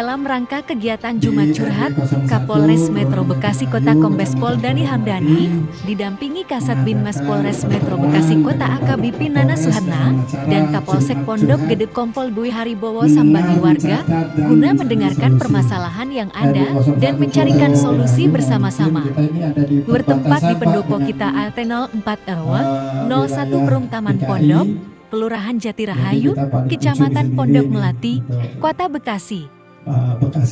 Dalam rangka kegiatan Jumat Curhat, Kapolres Metro Bekasi Kota Kombes Pol Dhani Hamdani, didampingi Kasat Binmas Polres Metro Bekasi Kota AKBP Nana Suharna, dan Kapolsek Pondok Gede Kompol Dwi Haribowo sambangi warga, guna mendengarkan permasalahan yang ada dan mencarikan solusi bersama-sama. Bertempat di Pendopo Kita AT 04 RW 01 Perum Taman Pondok, Kelurahan Jatirahayu, Kecamatan Pondok Melati, Kota Bekasi.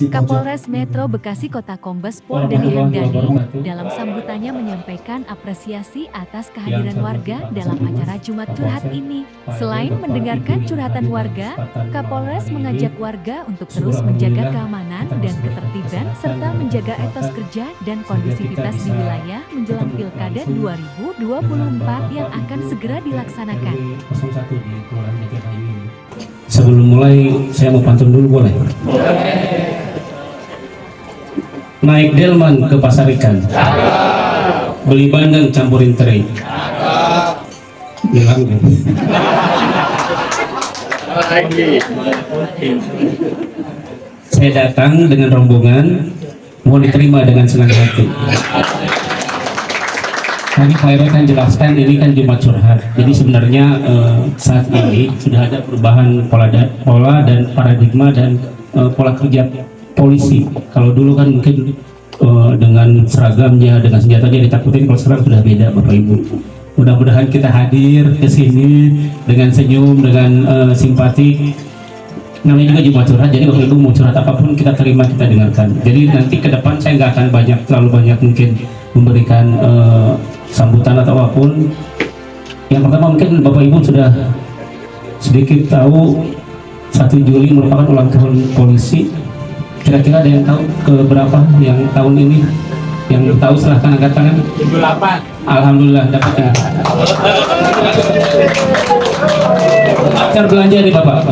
Kapolres Metro Bekasi Kota Kombes Pol Dhani Hamdani dalam sambutannya menyampaikan apresiasi atas kehadiran warga dalam acara Jumat Curhat ini. Selain mendengarkan curhatan warga, Kapolres mengajak warga untuk terus menjaga keamanan dan ketertiban serta menjaga etos kerja dan kondusivitas di wilayah menjelang Pilkada 2024 yang akan segera dilaksanakan. Sebelum mulai, saya mau pantun dulu boleh? Naik delman ke pasar ikan, beli bandeng campurin teri. Bilang saya datang dengan rombongan, mau diterima dengan senang hati. Tadi Pak Heru kan jelaskan ini kan Jumat Curhat. Jadi sebenarnya saat ini sudah ada perubahan pola dan paradigma dan pola kerja polisi. Kalau dulu kan mungkin dengan seragamnya, dengan senjatanya ditakutin, kalau sekarang sudah beda Bapak Ibu. Mudah-mudahan kita hadir ke sini dengan senyum, dengan simpati. Namanya juga Jumat Curhat, jadi Bapak Ibu mau curhat apapun kita terima, kita dengarkan. Jadi nanti ke depan saya nggak akan terlalu banyak mungkin memberikan sambutan atau apapun. Yang pertama mungkin Bapak Ibu sudah sedikit tahu 1 Juli merupakan ulang tahun polisi. Kira-kira ada yang tahu ke berapa yang tahun ini? Yang tahu silahkan angkat tangan. 78. Alhamdulillah dapat ya. Acar belanja nih Bapak.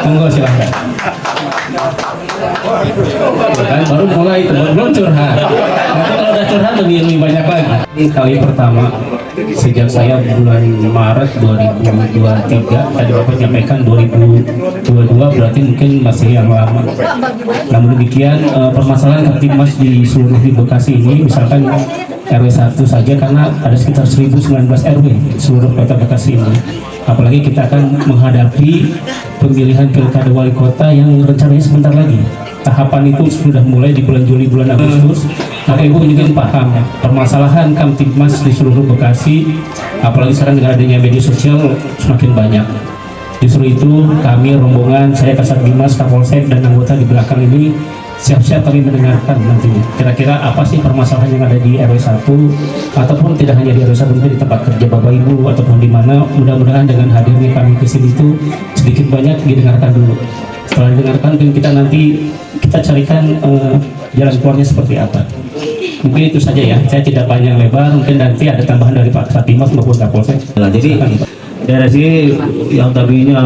Monggo silahkan. Kan baru mulai belum curhat. Nanti kalau udah curhat lebih banyak lagi. Ini kali pertama sejak saya bulan Maret 2023, tadi Bapak sampaikan 2022, berarti mungkin masih yang lama. Namun demikian permasalahan Kaptimmas di seluruh di Bekasi ini, misalkan RW 1 saja karena ada sekitar 1019 RW seluruh kota Bekasi ini. Apalagi kita akan menghadapi pemilihan pilkada wali kota yang rencananya sebentar lagi. Tahapan itu sudah mulai di bulan Juli, bulan Agustus. Maka Ibu juga paham permasalahan Kamtibmas di seluruh Bekasi, apalagi sekarang dengan adanya media sosial semakin banyak. Justru itu kami rombongan, saya Kasat Binmas, Kapolsek dan anggota di belakang ini siap-siap kami mendengarkan nantinya. Kira-kira apa sih permasalahan yang ada di RW 1 ataupun tidak hanya di RW 1, mungkin di tempat kerja Bapak Ibu ataupun di mana. Mudah-mudahan dengan hadirnya kami ke sini itu sedikit banyak didengarkan dulu. Setelah didengarkan kita nanti kita carikan jalan keluarnya seperti apa. Mungkin itu saja ya. Saya tidak panjang lebar. Mungkin nanti ada tambahan dari Pak Kasat Binmas maupun Kapolsek. Nah, jadi daerah sini yang tadinya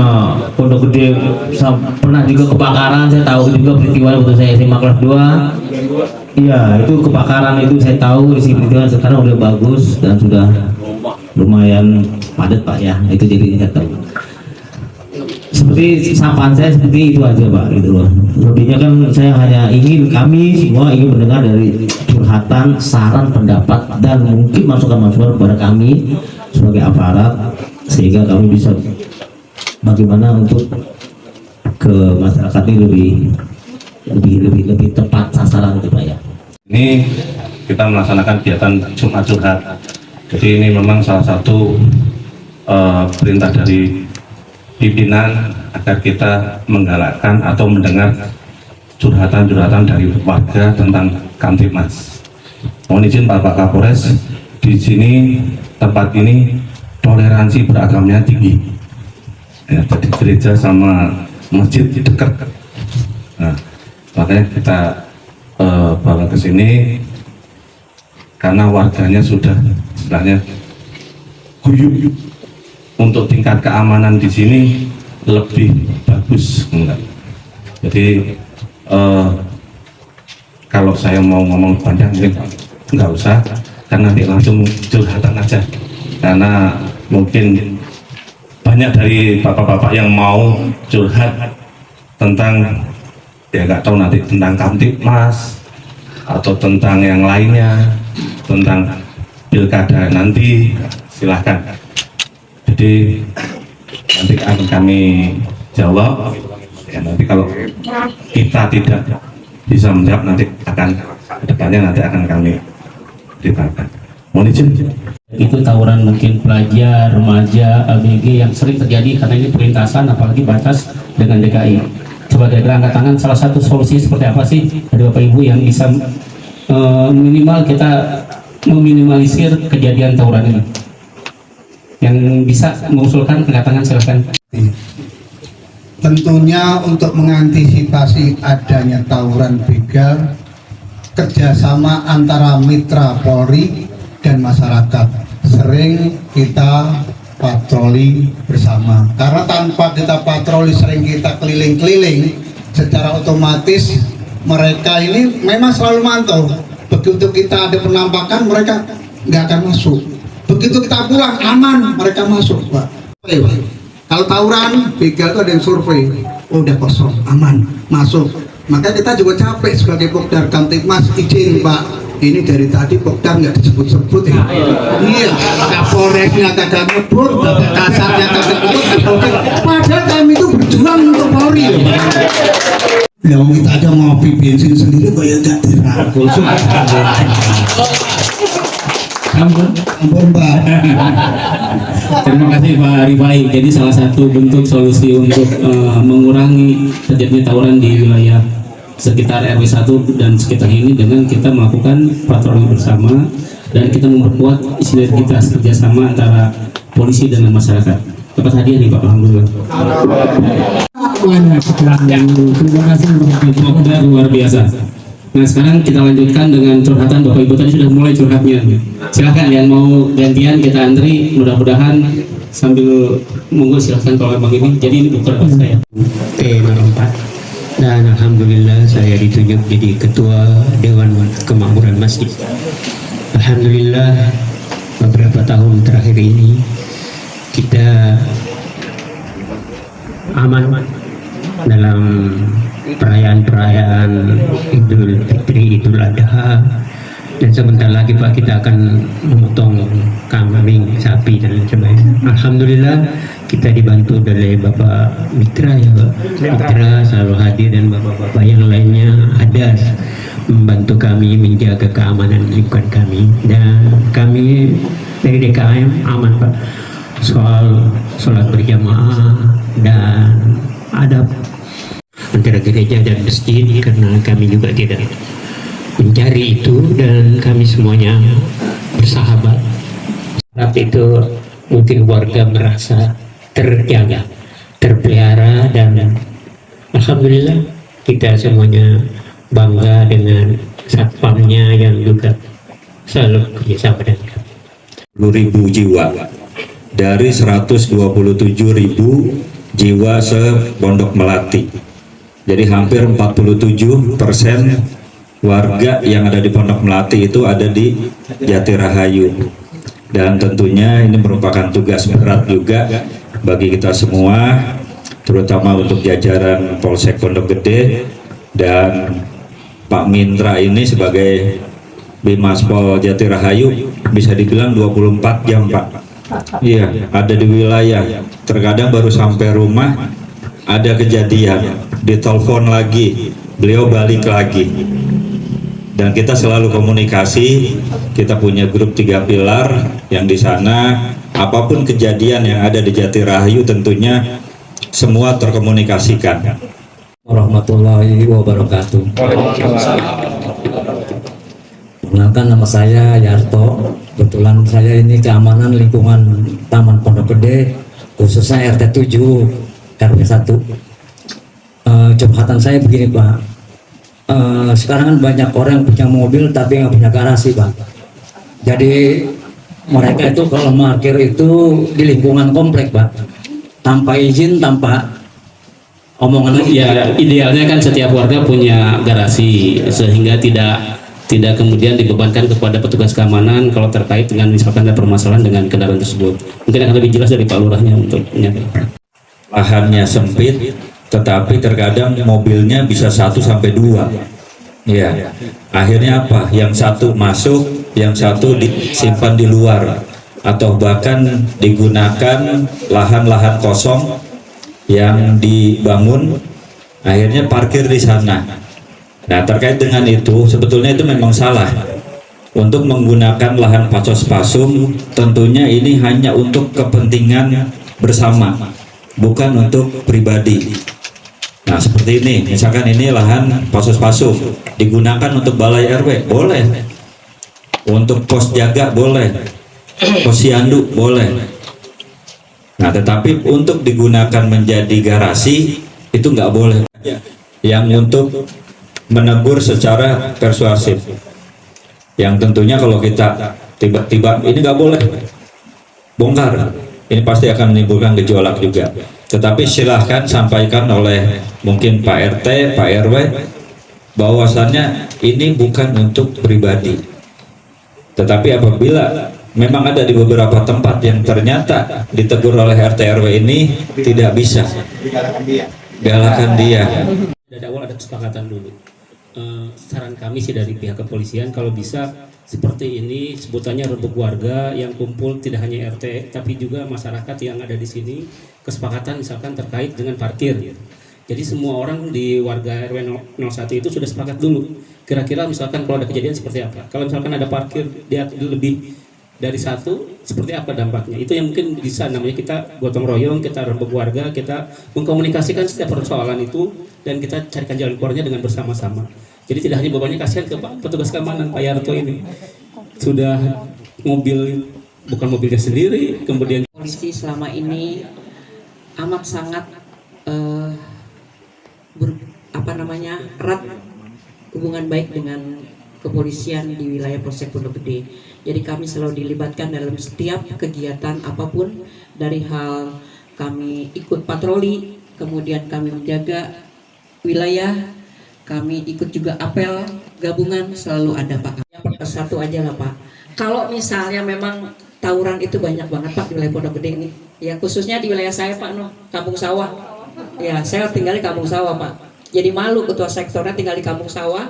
Pondok Gede pernah juga kebakaran, saya tahu juga peristiwa waktu saya SMA kelas 2. Iya, itu kebakaran itu saya tahu isi peristiwa. Sekarang udah bagus dan sudah lumayan padat Pak ya. Itu jadi saya tahu. Seperti sapaan saya seperti itu aja Pak, gitu loh. Lebihnya kan saya hanya ingin, kami semua ingin mendengar dari curhatan, saran, pendapat dan mungkin masukan-masukan kepada kami sebagai aparat, sehingga kami bisa bagaimana untuk ke masyarakat ini lebih tepat sasaran itu Pak ya. Ini kita melaksanakan kegiatan Jumat Curhat. Jadi ini memang salah satu perintah dari pimpinan agar kita menggalakkan atau mendengar curhatan-curhatan dari warga tentang Kamtibmas. Mohon izin Bapak Kapolres, di sini tempat ini toleransi beragamanya tinggi. Ya, jadi gereja sama masjid dekat. Nah, makanya kita bawa ke sini karena warganya sudah istilahnya guyup. Untuk tingkat keamanan di sini lebih bagus, enggak. Jadi kalau saya mau ngomong panjang mungkin nggak usah, karena nanti langsung curhatan aja. Karena mungkin banyak dari bapak-bapak yang mau curhat tentang ya nggak tahu nanti tentang Kamtibmas atau tentang yang lainnya, tentang pilkada nanti, silahkan. Jadi nanti akan kami jawab. Ya, nanti kalau kita tidak bisa menjawab, nanti akan kedepannya nanti akan kami ditanya. Mohon izin. Itu tawuran mungkin pelajar, remaja, ABG yang sering terjadi karena ini perlintasan, apalagi batas dengan DKI. Coba kira-kira angkat tangan, salah satu solusi seperti apa sih dari Bapak Ibu yang bisa minimal kita meminimalisir kejadian tawuran ini? Yang bisa mengusulkan, angkat tangan silahkan. Tentunya untuk mengantisipasi adanya tawuran begal, kerjasama antara mitra Polri dan masyarakat sering kita patroli bersama. Karena tanpa kita patroli, sering kita keliling-keliling, secara otomatis mereka ini memang selalu mantau. Begitu kita ada penampakan, mereka nggak akan masuk. Begitu kita pulang aman, mereka masuk, Pak. Kalau tawuran begal itu ada yang survei, oh udah kosong, aman, masuk. Maka kita juga capek sebagai Pokdar Kamtibmas, izin Pak, ini dari tadi Pokdar nggak disebut-sebut ya. Iya, Kapolresnya kagak nyebut, Bapak Kasatnya kagak nyebut, padahal kami itu berjuang untuk Polri. Ya kita aja ngopi bensin sendiri kok ya nggak dirangkul. Ampun Pak. Terima kasih Pak Rifai. Jadi salah satu bentuk solusi untuk mengurangi terjadinya tawuran di wilayah sekitar RW 1 dan sekitar ini dengan kita melakukan patroli bersama dan kita memperkuat sinergitas kerjasama antara polisi dengan masyarakat. Dapat hadiah nih Pak, alhamdulillah. Terima kasih Pak, luar biasa. Nah sekarang kita lanjutkan dengan curhatan Bapak Ibu, tadi sudah mulai curhatnya. Silahkan yang mau gantian kita antri, mudah-mudahan sambil monggo silahkan kalau memang ini. Jadi ini bukan buat saya. T04 dan alhamdulillah saya ditunjuk jadi ketua Dewan Kemakmuran Masjid. Alhamdulillah beberapa tahun terakhir ini kita aman dalam perayaan-perayaan Idul Fitri, Idul Adha, dan sebentar lagi Pak kita akan memotong kambing, sapi dan lain sebagainya. Alhamdulillah kita dibantu oleh Bapak Mitra ya Pak. Mitra selalu hadir dan bapak-bapak yang lainnya ada membantu kami menjaga keamanan lingkungan kami, dan kami dari DKM aman Pak soal sholat berjamaah dan adab antara gereja dan masjid, karena kami juga tidak mencari itu dan kami semuanya bersahabat. Saat itu mungkin warga merasa terjaga, terpelihara, dan alhamdulillah kita semuanya bangga dengan satpamnya yang juga selalu kerjasama dengan kami. 10.000 jiwa dari 127.000 jiwa se-Pondok Melati. Jadi hampir 47% warga yang ada di Pondok Melati itu ada di Jatirahayu. Dan tentunya ini merupakan tugas berat juga bagi kita semua, terutama untuk jajaran Polsek Pondok Gede dan Pak Mitra ini sebagai Bimas Pol Jatirahayu, bisa dibilang 24 jam Pak. Iya, ada di wilayah. Terkadang baru sampai rumah ada kejadian, ditelepon lagi, beliau balik lagi. Dan kita selalu komunikasi. Kita punya grup 3 pilar yang di sana apapun kejadian yang ada di Jatirahayu tentunya semua terkomunikasikan. Warahmatullahi wabarakatuh. Perkenalkan, nama saya Yarto. Kebetulan saya ini keamanan lingkungan Taman Pondok Gede, khususnya RT 7 RW 1. Curhatan saya begini Pak, sekarang kan banyak orang punya mobil tapi nggak punya garasi Pak. Jadi mereka itu kalau parkir itu di lingkungan komplek Pak, tanpa izin, tanpa omongan lagi. Ya idealnya kan setiap warga punya garasi sehingga tidak kemudian dibebankan kepada petugas keamanan kalau terkait dengan misalkan ada permasalahan dengan kendaraan tersebut. Mungkin akan lebih jelas dari Pak Lurahnya untuk menyatakan. Lahannya sempit, tetapi terkadang mobilnya bisa 1 sampai 2. Ya, akhirnya apa? Yang satu masuk, yang satu disimpan di luar, atau bahkan digunakan lahan-lahan kosong yang dibangun, akhirnya parkir di sana. Nah, terkait dengan itu, sebetulnya itu memang salah. Untuk menggunakan lahan pasos pasum, tentunya ini hanya untuk kepentingan bersama, bukan untuk pribadi. Nah, seperti ini, misalkan ini lahan pasos pasum, digunakan untuk balai RW, boleh. Untuk pos jaga, boleh. Posyandu, boleh. Nah, tetapi untuk digunakan menjadi garasi, itu nggak boleh. Yang untuk menegur secara persuasif. Yang tentunya kalau kita tiba-tiba ini nggak boleh bongkar, ini pasti akan menimbulkan gejolak juga. Tetapi silahkan sampaikan oleh mungkin Pak RT, Pak RW, bahwasannya ini bukan untuk pribadi. Tetapi apabila memang ada di beberapa tempat yang ternyata ditegur oleh RT RW ini tidak bisa, galakan dia. Dari awal ada kesepakatan dulu. Saran kami sih dari pihak kepolisian, kalau bisa seperti ini, sebutannya rembuk warga yang kumpul, tidak hanya RT tapi juga masyarakat yang ada di sini, kesepakatan misalkan terkait dengan parkir. Jadi semua orang di warga RW 01 itu sudah sepakat dulu. Kira-kira misalkan kalau ada kejadian seperti apa? Kalau misalkan ada parkir dia lebih dari satu, seperti apa dampaknya? Itu yang mungkin bisa namanya kita gotong royong, kita rembuk warga, kita mengkomunikasikan setiap persoalan itu dan kita carikan jalan keluarnya dengan bersama-sama. Jadi tidak hanya bebannya, kasihan ke Pak petugas keamanan Pak Yarto ini. Sudah mobil, bukan mobilnya sendiri, kemudian polisi selama ini amat sangat erat hubungan baik dengan kepolisian di wilayah Polsek Pondok Gede. Jadi kami selalu dilibatkan dalam setiap kegiatan apapun, dari hal kami ikut patroli, kemudian kami menjaga wilayah, kami ikut juga apel gabungan, selalu ada Pak. Yang satu aja lah Pak, kalau misalnya memang tawuran itu banyak banget Pak di wilayah Pondok Gede ini, ya khususnya di wilayah saya Pak, Kampung Sawah. Ya saya tinggal di Kampung Sawah Pak, jadi malu ketua sektornya tinggal di Kampung Sawah,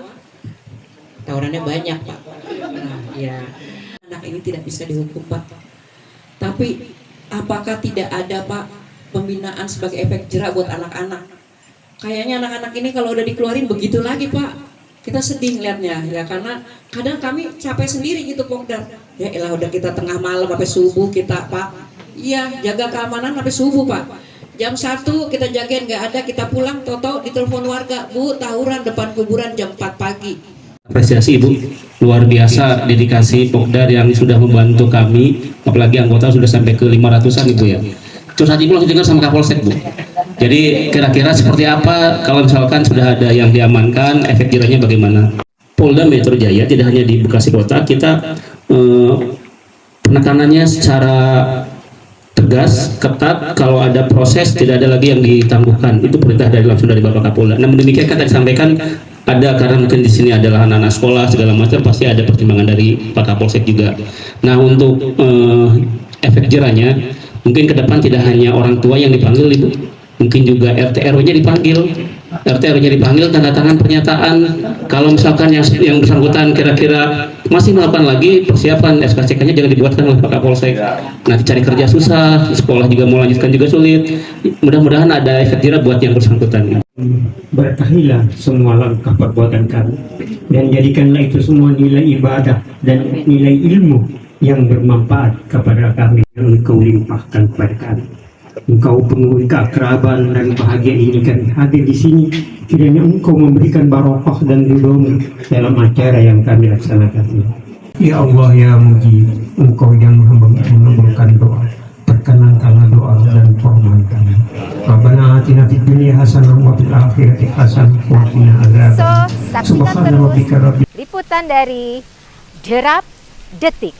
tawurannya banyak Pak. Nah, ya anak ini tidak bisa dihukum Pak, tapi apakah tidak ada Pak pembinaan sebagai efek jerak buat anak-anak? Kayaknya anak-anak ini kalau udah dikeluarin begitu lagi Pak, kita sedih ngeliatnya ya, karena kadang kami capek sendiri gitu Pokdar. Ya elah, udah kita tengah malam sampai subuh kita Pak, iya jaga keamanan sampai subuh Pak. Jam 1 kita jagain nggak ada, kita pulang toto ditelepon warga, Bu tawuran depan kuburan jam 4 pagi. apresiasi Ibu, luar biasa dedikasi Pokdar yang sudah membantu kami, apalagi anggota sudah sampai ke 500-an Ibu ya. Terus saat Ibu langsung dengar sama Kapolsek Bu. Jadi kira-kira seperti apa kalau misalkan sudah ada yang diamankan, efek jerahnya bagaimana? Polda Metro Jaya tidak hanya di Bekasi Kota, kita penekanannya secara tegas, ketat. Kalau ada proses tidak ada lagi yang ditangguhkan. Itu perintah langsung dari Bapak Kapolda. Namun demikian kan tadi sampaikan ada, karena mungkin di sini adalah anak-anak sekolah segala macam, pasti ada pertimbangan dari Pak Kapolsek juga. Nah untuk efek jerahnya mungkin ke depan tidak hanya orang tua yang dipanggil Ibu, mungkin juga RT RW-nya dipanggil. RT RW-nya dipanggil, tanda tangan pernyataan. Kalau misalkan yang bersangkutan kira-kira masih melakukan lagi persiapan, SKCK-nya jangan dibuatkan oleh Pak Kapolsek. Nanti cari kerja susah, sekolah juga mau lanjutkan juga sulit. Mudah-mudahan ada efek jerah buat yang bersangkutan. Berkahilah semua langkah perbuatan kami dan jadikanlah itu semua nilai ibadah dan nilai ilmu yang bermanfaat kepada kami yang Engkau limpahkan kepada kami. Engkau penuhi keakraban dan bahagia ini kami hadir di sini. Kiranya Engkau memberikan barokah dan ridho-Mu dalam acara yang kami laksanakan ini. Ya Allah ya Mujib, Engkau yang mengabulkan doa, perkenankanlah doa dan permohonan kami. Rabbana atina fid dunya hasanah wa fil akhirati hasanah wa qina adzabannar. Saksikan terus liputan dari Derap Detik.